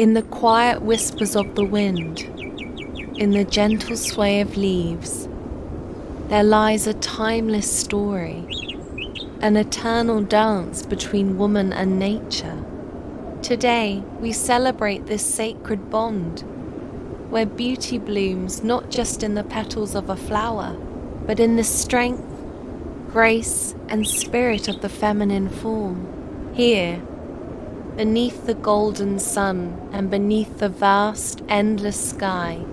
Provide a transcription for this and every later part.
In the quiet whispers of the wind, in the gentle sway of leaves, there lies a timeless story, an eternal dance between woman and nature. Today, we celebrate this sacred bond, where beauty blooms not just in the petals of a flower, but in the strength, grace, and spirit of the feminine form. Here, beneath the golden sun and beneath the vast, endless sky,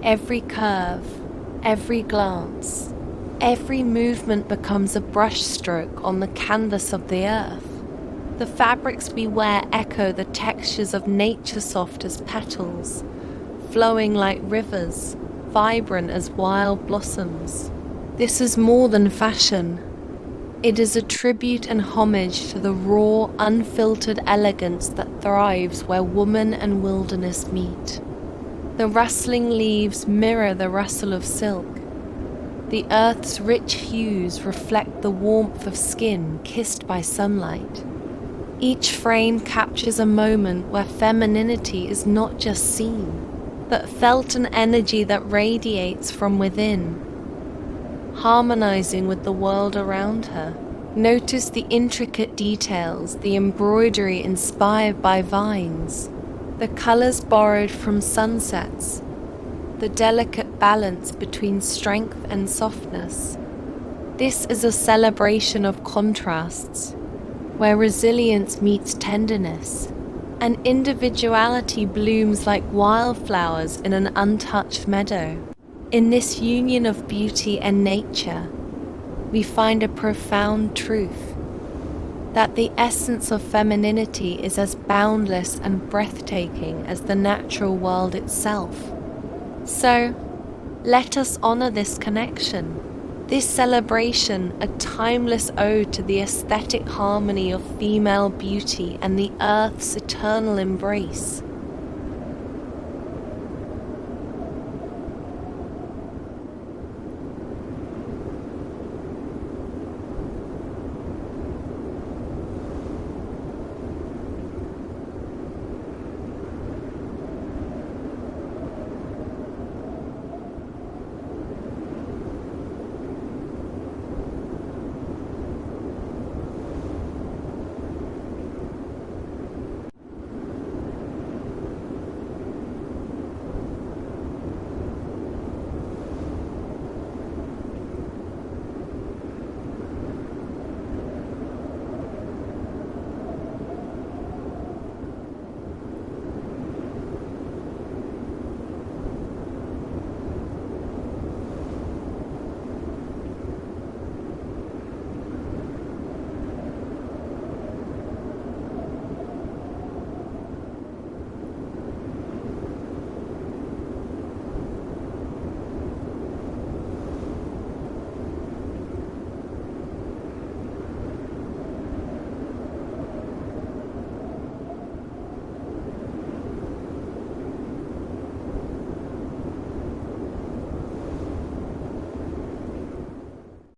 every curve, every glance, every movement becomes a brushstroke on the canvas of the earth. The fabrics we wear echo the textures of nature, soft as petals, flowing like rivers, vibrant as wild blossoms. This is more than fashion. It is a tribute and homage to the raw, unfiltered elegance that thrives where woman and wilderness meet. The rustling leaves mirror the rustle of silk. The earth's rich hues reflect the warmth of skin kissed by sunlight. Each frame captures a moment where femininity is not just seen, but felt, an energy that radiates from within, harmonizing with the world around her. Notice the intricate details, the embroidery inspired by vines, the colors borrowed from sunsets, the delicate balance between strength and softness. This is a celebration of contrasts, where resilience meets tenderness, and individuality blooms like wildflowers in an untouched meadow. In this union of beauty and nature, we find a profound truth, that the essence of femininity is as boundless and breathtaking as the natural world itself. So, let us honor this connection, this celebration, a timeless ode to the aesthetic harmony of female beauty and the earth's eternal embrace.